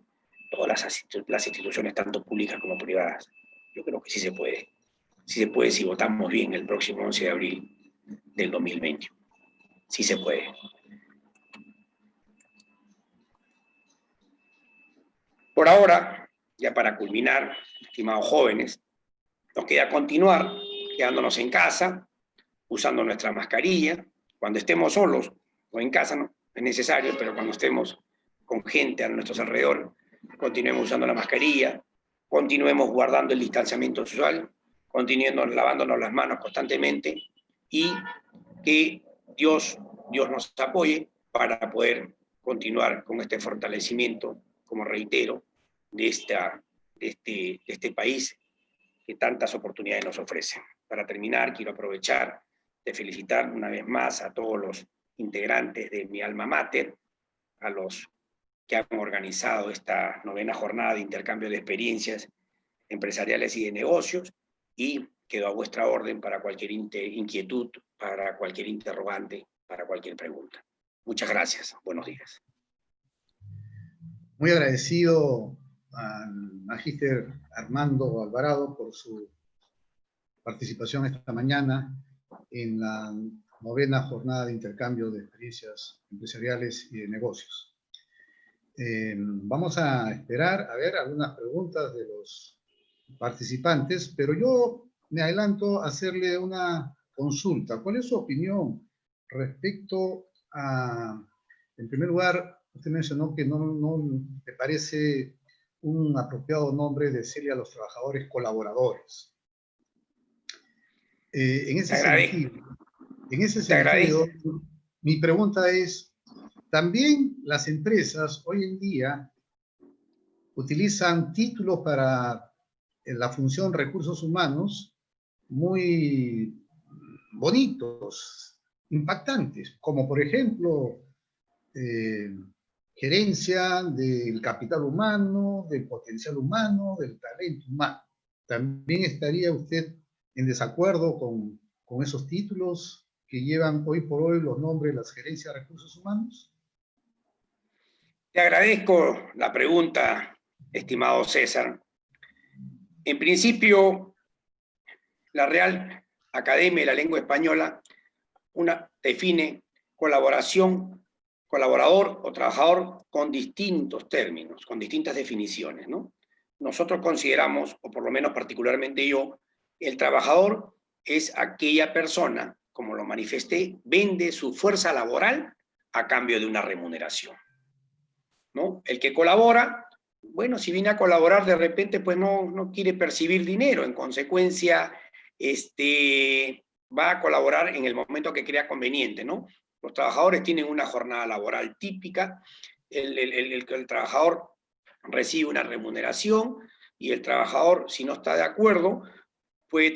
S3: todas las instituciones, tanto públicas como privadas. Yo creo que sí se puede. Sí se puede si votamos bien el próximo 11 de abril del 2020. Sí se puede. Por ahora, ya para culminar, estimados jóvenes, nos queda continuar quedándonos en casa, usando nuestra mascarilla. Cuando estemos solos o en casa no es necesario, pero cuando estemos con gente a nuestros alrededor, continuemos usando la mascarilla, continuemos guardando el distanciamiento social, continuemos lavándonos las manos constantemente, y que Dios nos apoye para poder continuar con este fortalecimiento, como reitero, de este país que tantas oportunidades nos ofrece. Para terminar, quiero aprovechar de felicitar una vez más a todos los integrantes de mi alma mater, a los que han organizado esta 9ª jornada de intercambio de experiencias empresariales y de negocios, y quedo a vuestra orden para cualquier inquietud, para cualquier interrogante, para cualquier pregunta. Muchas gracias. Buenos días.
S2: Muy agradecido al magíster Armando Alvarado por su participación esta mañana en la 9ª jornada de intercambio de experiencias empresariales y de negocios. Vamos a esperar a ver algunas preguntas de los participantes, pero yo me adelanto a hacerle una consulta. ¿Cuál es su opinión respecto a, en primer lugar, usted mencionó que no le parece un apropiado nombre decirle a los trabajadores colaboradores? En
S3: Te
S2: ese
S3: agradezco.
S2: sentido, en ese
S3: Te agradezco.
S2: sentido, mi pregunta es, también las empresas hoy en día utilizan títulos para la función recursos humanos muy bonitos, impactantes, como por ejemplo gerencia del capital humano, del potencial humano, del talento humano. ¿También estaría usted en desacuerdo con esos títulos que llevan hoy por hoy los nombres de las gerencias de recursos humanos?
S3: Te agradezco la pregunta, estimado César. En principio, la Real Academia de la Lengua Española define colaboración, colaborador o trabajador con distintos términos, con distintas definiciones, ¿no? Nosotros consideramos, o por lo menos particularmente yo, el trabajador es aquella persona, como lo manifesté, vende su fuerza laboral a cambio de una remuneración, ¿no? El que colabora, bueno, si viene a colaborar de repente, pues no quiere percibir dinero, en consecuencia, va a colaborar en el momento que crea conveniente, ¿no? Los trabajadores tienen una jornada laboral típica, el trabajador recibe una remuneración y el trabajador, si no está de acuerdo, si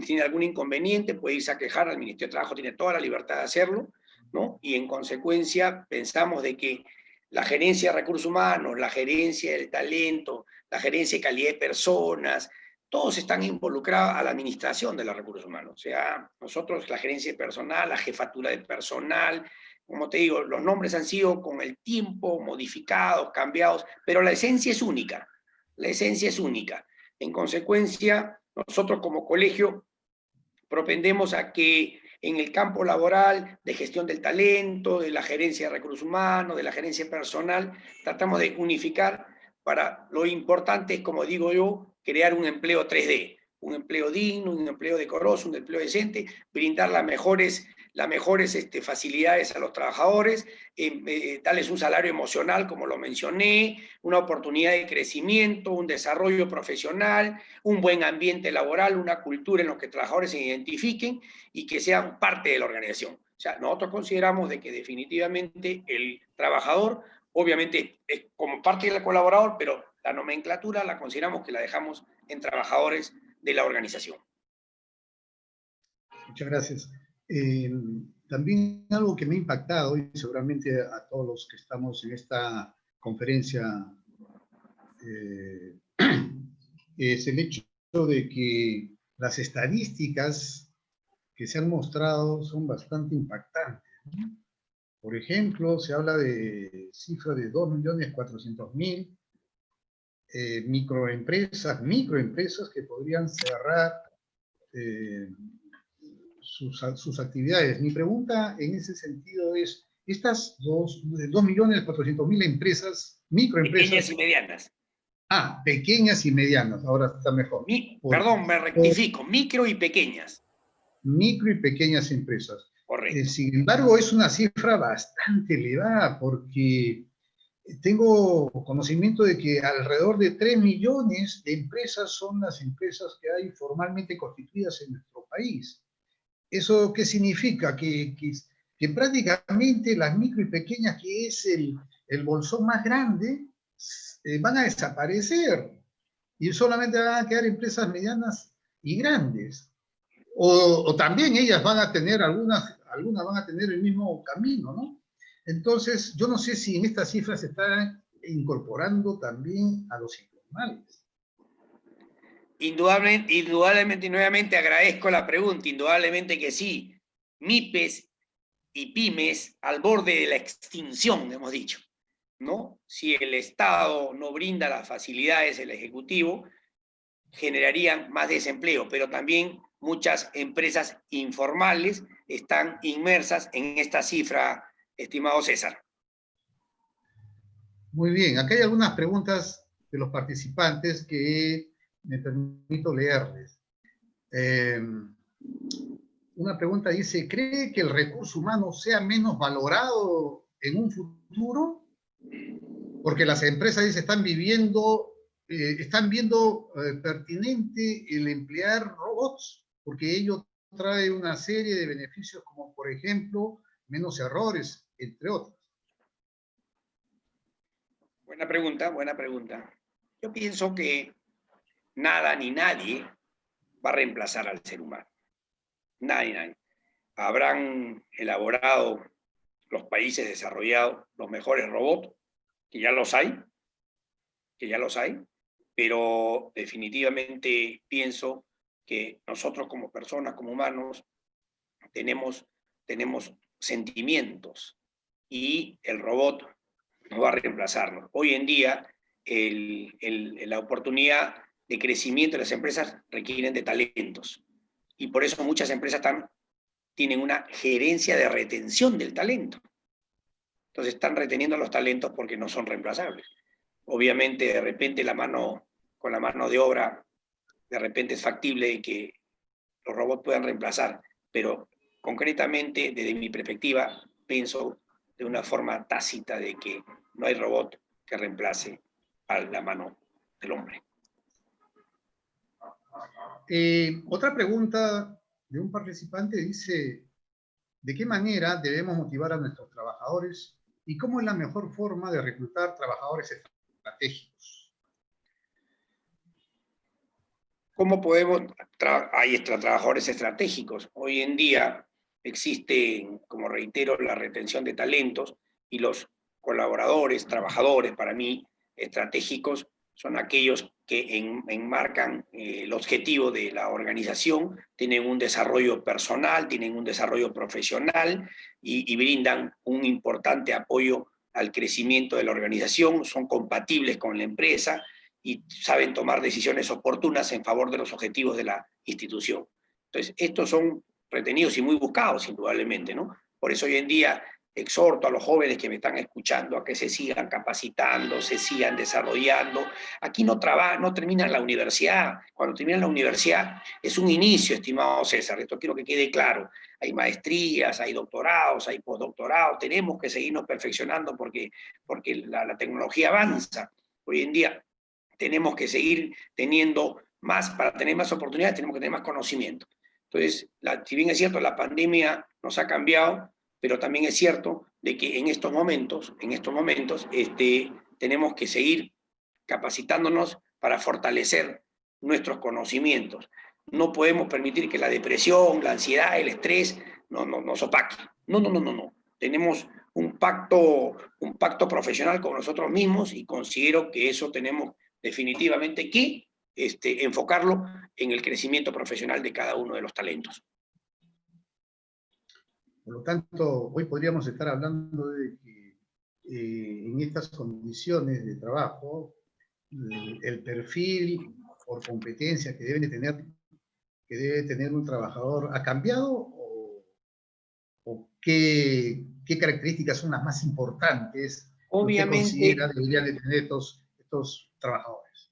S3: tiene algún inconveniente, puede irse a quejar al Ministerio de Trabajo, tiene toda la libertad de hacerlo, ¿no? Y en consecuencia pensamos de que la gerencia de recursos humanos, la gerencia del talento, la gerencia de calidad de personas, todos están involucrados a la administración de los recursos humanos. O sea, nosotros, la gerencia de personal, la jefatura de personal, como te digo, los nombres han sido con el tiempo modificados, cambiados, pero la esencia es única. La esencia es única. En consecuencia, nosotros como colegio propendemos a que en el campo laboral, de gestión del talento, de la gerencia de recursos humanos, de la gerencia personal, tratamos de unificar para lo importante es, como digo yo, crear un empleo 3D, un empleo digno, un empleo decoroso, un empleo decente, brindar las mejores facilidades a los trabajadores, darles un salario emocional, como lo mencioné, una oportunidad de crecimiento, un desarrollo profesional, un buen ambiente laboral, una cultura en la que los trabajadores se identifiquen y que sean parte de la organización. O sea, nosotros consideramos de que definitivamente el trabajador, obviamente, es como parte del colaborador, pero la nomenclatura la consideramos que la dejamos en trabajadores de la organización.
S2: Muchas gracias. También algo que me ha impactado, y seguramente a todos los que estamos en esta conferencia, es el hecho de que las estadísticas que se han mostrado son bastante impactantes. Por ejemplo, se habla de cifras de 2.400.000 microempresas que podrían cerrar sus actividades. Mi pregunta en ese sentido es, estas 2.400.000 empresas, microempresas...
S3: Pequeñas y medianas.
S2: Pequeñas y medianas, ahora está mejor.
S3: Perdón, me rectifico, micro y pequeñas.
S2: Micro y pequeñas empresas.
S3: Correcto.
S2: Sin embargo, es una cifra bastante elevada porque tengo conocimiento de que alrededor de 3 millones de empresas son las empresas que hay formalmente constituidas en nuestro país. ¿Eso qué significa? Que prácticamente las micro y pequeñas, que es el bolsón más grande, van a desaparecer y solamente van a quedar empresas medianas y grandes. O también ellas van a tener, algunas van a tener el mismo camino, ¿no? Entonces, yo no sé si en estas cifras se está incorporando también a los informales.
S3: Indudablemente, y nuevamente agradezco la pregunta, indudablemente que sí. MIPES y pymes al borde de la extinción, hemos dicho. ¿no? Si el Estado no brinda las facilidades al Ejecutivo, generarían más desempleo, pero también muchas empresas informales están inmersas en esta cifra, estimado César.
S2: Muy bien, acá hay algunas preguntas de los participantes que me permito leerles. Una pregunta dice, ¿cree que el recurso humano sea menos valorado en un futuro? Porque las empresas dice, están viendo pertinente el emplear robots, porque ello trae una serie de beneficios como, por ejemplo, menos errores, entre otros.
S3: Buena pregunta, buena pregunta. Yo pienso que nada ni nadie va a reemplazar al ser humano. Nadie. Habrán elaborado los países desarrollados los mejores robots, que ya los hay, pero definitivamente pienso que nosotros como personas, como humanos, tenemos sentimientos y el robot no va a reemplazarnos. Hoy en día, la oportunidad de crecimiento de las empresas requieren de talentos y por eso muchas empresas tienen una gerencia de retención del talento. Entonces están reteniendo los talentos porque no son reemplazables. Obviamente, de repente, con la mano de obra, de repente es factible que los robots puedan reemplazar, pero concretamente, desde mi perspectiva, pienso de una forma tácita de que no hay robot que reemplace a la mano del hombre.
S2: Otra pregunta de un participante dice, ¿de qué manera debemos motivar a nuestros trabajadores y cómo es la mejor forma de reclutar trabajadores estratégicos?
S3: ¿Cómo podemos? Hay trabajadores estratégicos. Hoy en día existe, como reitero, la retención de talentos y los colaboradores, trabajadores, para mí, estratégicos, son aquellos que enmarcan el objetivo de la organización, tienen un desarrollo personal, tienen un desarrollo profesional y brindan un importante apoyo al crecimiento de la organización, son compatibles con la empresa y saben tomar decisiones oportunas en favor de los objetivos de la institución. Entonces, estos son retenidos y muy buscados, indudablemente, ¿no? Por eso hoy en día exhorto a los jóvenes que me están escuchando a que se sigan capacitando, se sigan desarrollando. Aquí no terminan la universidad. Cuando terminan la universidad es un inicio, estimado César. Esto quiero que quede claro. Hay maestrías, hay doctorados, hay postdoctorados. Tenemos que seguirnos perfeccionando porque la tecnología avanza. Hoy en día tenemos que seguir teniendo más, para tener más oportunidades, tenemos que tener más conocimiento. Entonces, si bien es cierto, la pandemia nos ha cambiado, pero también es cierto de que en estos momentos tenemos que seguir capacitándonos para fortalecer nuestros conocimientos. No podemos permitir que la depresión, la ansiedad, el estrés nos opaque. No. Tenemos un pacto profesional con nosotros mismos y considero que eso tenemos definitivamente que enfocarlo en el crecimiento profesional de cada uno de los talentos.
S2: Por lo tanto, hoy podríamos estar hablando de que en estas condiciones de trabajo, el perfil por competencia que debe tener un trabajador ha cambiado o qué características son las más importantes
S3: Obviamente,
S2: que usted considera deberían de tener estos trabajadores.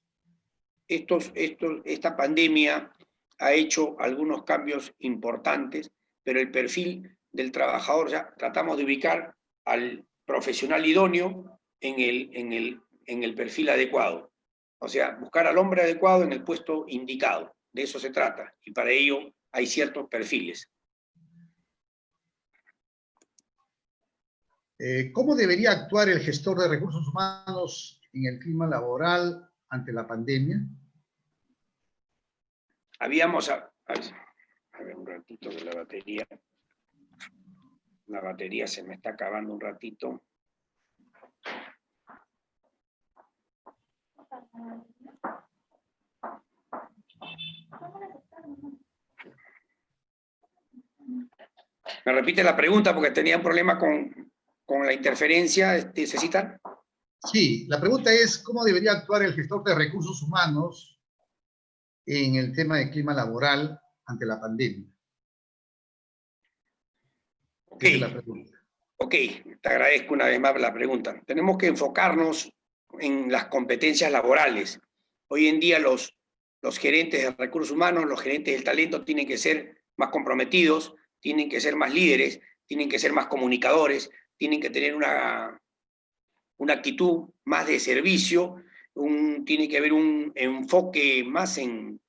S3: Esta pandemia ha hecho algunos cambios importantes, pero el perfil del trabajador, ya tratamos de ubicar al profesional idóneo en el perfil adecuado. O sea, buscar al hombre adecuado en el puesto indicado. De eso se trata. Y para ello hay ciertos perfiles.
S2: ¿Cómo debería actuar el gestor de recursos humanos en el clima laboral ante la pandemia?
S3: Habíamos... A ver un ratito de la batería. La batería se me está acabando un ratito. Me repite la pregunta porque tenía un problema con la interferencia, Cecitar.
S2: Sí, la pregunta es, ¿cómo debería actuar el gestor de recursos humanos en el tema de clima laboral ante la pandemia?
S3: Ok,
S2: Esa es la pregunta.
S3: ok, te agradezco una vez más la pregunta. Tenemos que enfocarnos en las competencias laborales. Hoy en día los gerentes de recursos humanos, los gerentes del talento tienen que ser más comprometidos, tienen que ser más líderes, tienen que ser más comunicadores, tienen que tener una actitud más de servicio, tiene que haber un enfoque más en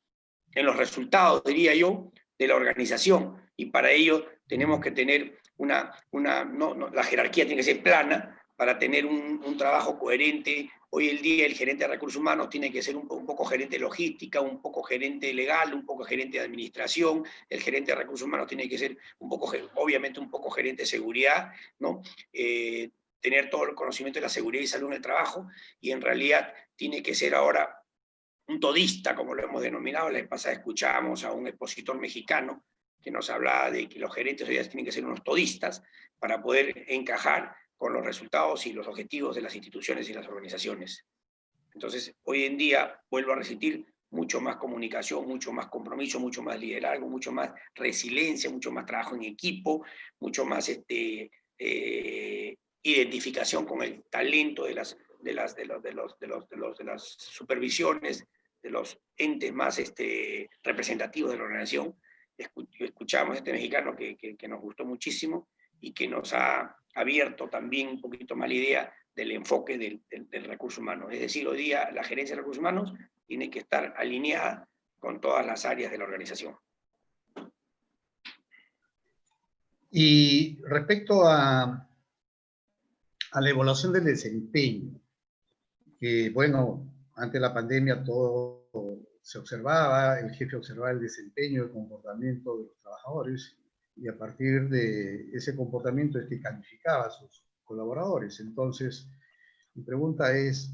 S3: los resultados, diría yo, de la organización. Y para ello tenemos que tener la jerarquía tiene que ser plana para tener un trabajo coherente. Hoy en día el gerente de recursos humanos tiene que ser un poco gerente de logística, un poco gerente legal, un poco gerente de administración. El gerente de recursos humanos tiene que ser un poco, obviamente, un poco gerente de seguridad, ¿no? Tener todo el conocimiento de la seguridad y salud en el trabajo, y en realidad tiene que ser ahora un todista, como lo hemos denominado. La vez pasada escuchábamos a un expositor mexicano que nos hablaba de que los gerentes hoy día tienen que ser unos todistas para poder encajar con los resultados y los objetivos de las instituciones y las organizaciones. Entonces, hoy en día, vuelvo a repetir, mucho más comunicación, mucho más compromiso, mucho más liderazgo, mucho más resiliencia, mucho más trabajo en equipo, mucho más identificación con el talento de las supervisiones, de los entes más representativos de la organización. Escuchamos a este mexicano que nos gustó muchísimo y que nos ha abierto también un poquito más la idea del enfoque del recurso humano. Es decir, hoy día la gerencia de recursos humanos tiene que estar alineada con todas las áreas de la organización.
S2: Y respecto a la evaluación del desempeño, que bueno, ante la pandemia todo se observaba, el jefe observaba el desempeño, el comportamiento de los trabajadores, y a partir de ese comportamiento es que calificaba a sus colaboradores. Entonces, mi pregunta es,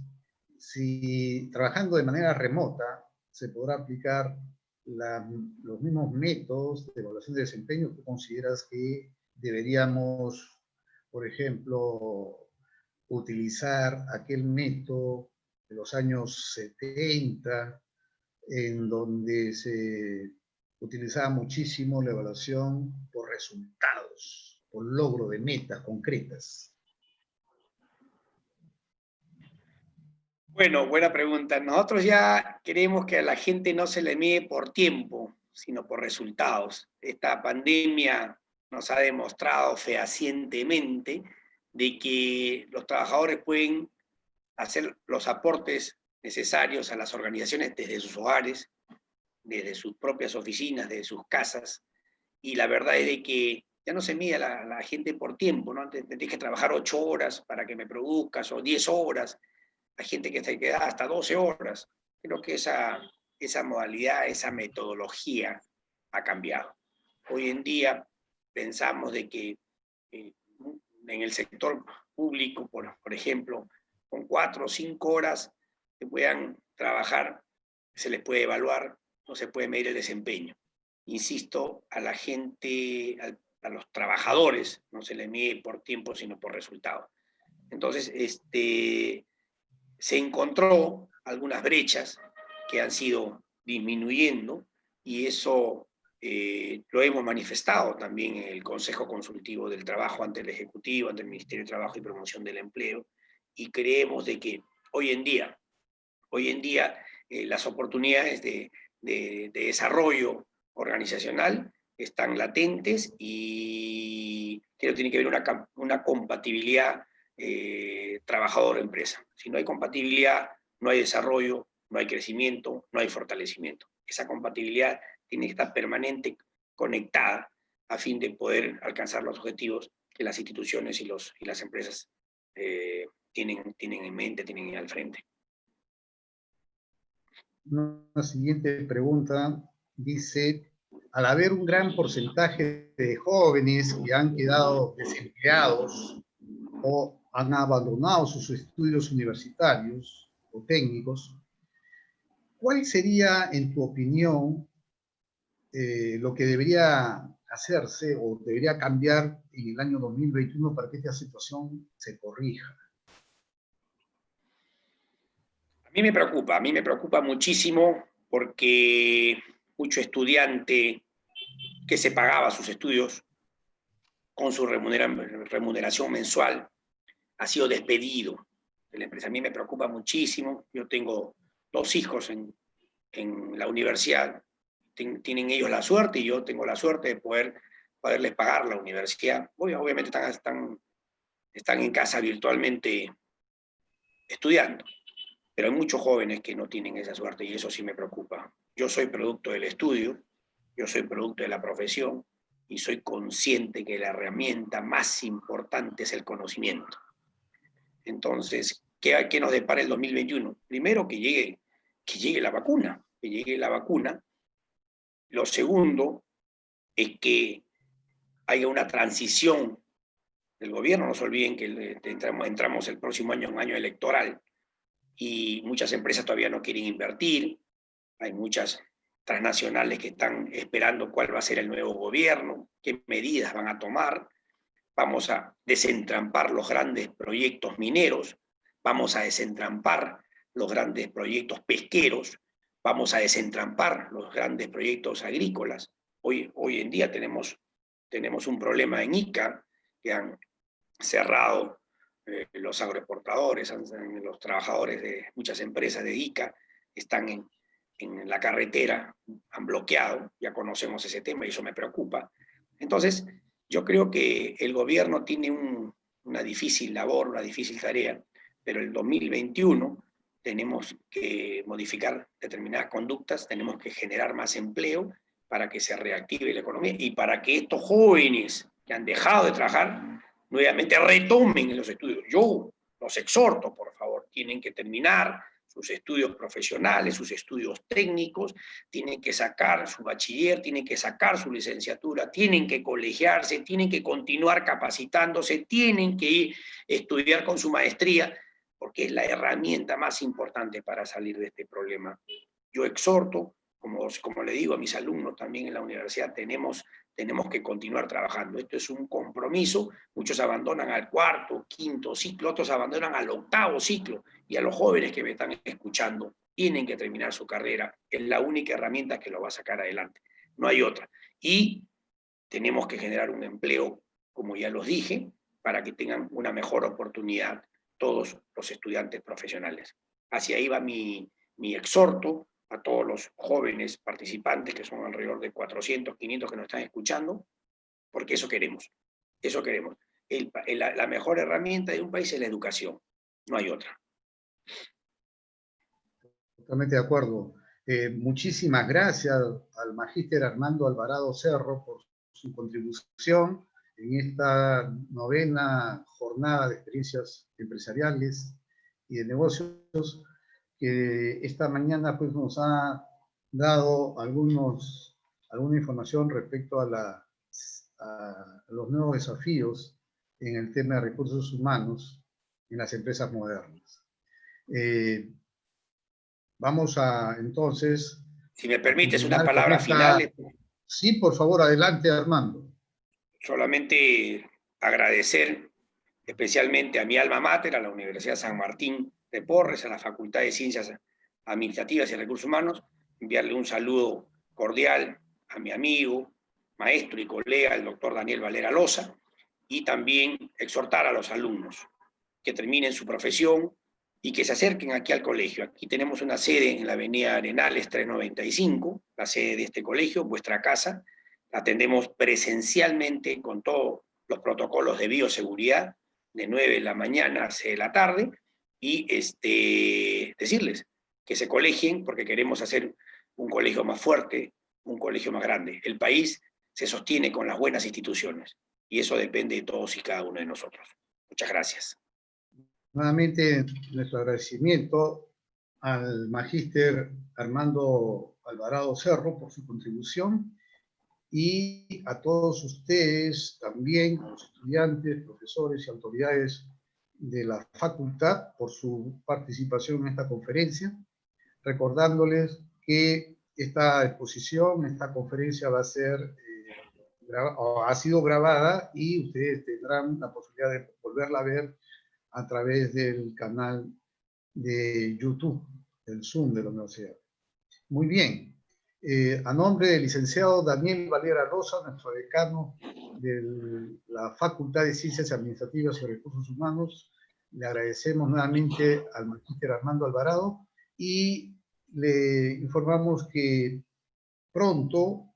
S2: si trabajando de manera remota se podrá aplicar los mismos métodos de evaluación de desempeño. ¿Tú consideras que deberíamos, por ejemplo, utilizar aquel método de los años 70, en donde se utilizaba muchísimo la evaluación por resultados, por logro de metas concretas?
S3: Bueno, buena pregunta. Nosotros ya queremos que a la gente no se le mide por tiempo, sino por resultados. Esta pandemia nos ha demostrado fehacientemente de que los trabajadores pueden hacer los aportes necesarios a las organizaciones desde sus hogares, desde sus propias oficinas, desde sus casas, y la verdad es de que ya no se mide a la gente por tiempo, ¿no? Tienes que trabajar 8 horas para que me produzcas, o 10 horas. Hay gente que se queda hasta 12 horas. Creo que esa modalidad, esa metodología ha cambiado. Hoy en día pensamos de que en el sector público, por ejemplo, con 4 o 5 horas que puedan trabajar, se les puede evaluar, no se puede medir el desempeño. Insisto, a la gente, a los trabajadores, no se les mide por tiempo, sino por resultado. Entonces, se encontró algunas brechas que han sido disminuyendo, y eso lo hemos manifestado también en el Consejo Consultivo del Trabajo ante el Ejecutivo, ante el Ministerio de Trabajo y Promoción del Empleo, y creemos de que hoy en día las oportunidades de desarrollo organizacional están latentes, y creo que tiene que haber una compatibilidad trabajador-empresa. Si no hay compatibilidad, no hay desarrollo, no hay crecimiento, no hay fortalecimiento. Esa compatibilidad tiene que estar permanente, conectada, a fin de poder alcanzar los objetivos que las instituciones y las empresas tienen en mente, tienen al frente.
S2: Una siguiente pregunta dice, al haber un gran porcentaje de jóvenes que han quedado desempleados o han abandonado sus estudios universitarios o técnicos, ¿cuál sería, en tu opinión, lo que debería hacerse o debería cambiar en el año 2021 para que esta situación se corrija?
S3: A mí me preocupa muchísimo porque mucho estudiante que se pagaba sus estudios con su remuneración mensual ha sido despedido de la empresa. A mí me preocupa muchísimo. Yo tengo 2 hijos en la universidad. Tienen ellos la suerte y yo tengo la suerte de poderles pagar la universidad. Obviamente están en casa virtualmente estudiando, pero hay muchos jóvenes que no tienen esa suerte y eso sí me preocupa. Yo soy producto del estudio, yo soy producto de la profesión y soy consciente que la herramienta más importante es el conocimiento. Entonces, ¿qué nos depara el 2021? Primero, que llegue la vacuna, que llegue la vacuna. Lo segundo es que haya una transición del gobierno. No se olviden que entramos el próximo año, un año electoral, y muchas empresas todavía no quieren invertir. Hay muchas transnacionales que están esperando cuál va a ser el nuevo gobierno, qué medidas van a tomar. Vamos a desentrampar los grandes proyectos mineros, vamos a desentrampar los grandes proyectos pesqueros, vamos a desentrampar los grandes proyectos agrícolas. Hoy en día tenemos un problema en Ica, que han cerrado los agroexportadores, los trabajadores de muchas empresas de Ica están en la carretera, han bloqueado, ya conocemos ese tema y eso me preocupa. Entonces, yo creo que el gobierno tiene una difícil labor, una difícil tarea, pero el 2021 tenemos que modificar determinadas conductas, tenemos que generar más empleo para que se reactive la economía y para que estos jóvenes que han dejado de trabajar nuevamente retomen los estudios. Yo los exhorto, por favor, tienen que terminar sus estudios profesionales, sus estudios técnicos, tienen que sacar su bachiller, tienen que sacar su licenciatura, tienen que colegiarse, tienen que continuar capacitándose, tienen que estudiar con su maestría, porque es la herramienta más importante para salir de este problema. Yo exhorto, como le digo a mis alumnos también en la universidad, tenemos que continuar trabajando. Esto es un compromiso. Muchos abandonan al 4º, 5º ciclo, otros abandonan al 8º ciclo. Y a los jóvenes que me están escuchando, tienen que terminar su carrera. Es la única herramienta que lo va a sacar adelante. No hay otra. Y tenemos que generar un empleo, como ya los dije, para que tengan una mejor oportunidad todos los estudiantes profesionales. Hacia ahí va mi exhorto a todos los jóvenes participantes, que son alrededor de 400, 500 que nos están escuchando, porque eso queremos. Eso queremos. La mejor herramienta de un país es la educación, no hay otra.
S2: Totalmente de acuerdo. Muchísimas gracias al magíster Armando Alvarado Cerro por su contribución en esta 9ª jornada de experiencias empresariales y de negocios, que esta mañana pues, nos ha dado alguna información respecto a los nuevos desafíos en el tema de recursos humanos en las empresas modernas. Vamos a, entonces...
S3: Si me permites unas palabras finales.
S2: Sí, por favor, adelante, Armando.
S3: Solamente agradecer especialmente a mi alma mater, a la Universidad San Martín de Porres, a la Facultad de Ciencias Administrativas y Recursos Humanos, enviarle un saludo cordial a mi amigo, maestro y colega, el doctor Daniel Valera Loza, y también exhortar a los alumnos que terminen su profesión y que se acerquen aquí al colegio. Aquí tenemos una sede en la avenida Arenales 395, la sede de este colegio, vuestra casa. La atendemos presencialmente con todos los protocolos de bioseguridad, de 9 de la mañana a 6 de la tarde, y decirles que se colegien porque queremos hacer un colegio más fuerte, un colegio más grande. El país se sostiene con las buenas instituciones y eso depende de todos y cada uno de nosotros. Muchas gracias.
S2: Nuevamente, nuestro agradecimiento al magíster Armando Alvarado Cerro por su contribución y a todos ustedes también, a los estudiantes, profesores y autoridades de la facultad por su participación en esta conferencia, recordándoles que esta exposición, esta conferencia va a ser, ha sido grabada y ustedes tendrán la posibilidad de volverla a ver a través del canal de YouTube. del Zoom de la universidad. Muy bien. A nombre del licenciado Daniel Valera Rosa, nuestro decano de la Facultad de Ciencias Administrativas y Recursos Humanos, le agradecemos nuevamente al magíster Armando Alvarado y le informamos que pronto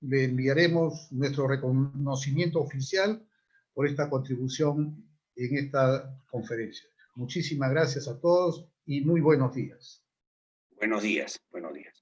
S2: le enviaremos nuestro reconocimiento oficial por esta contribución en esta conferencia. Muchísimas gracias a todos y muy buenos días.
S3: Buenos días, buenos días.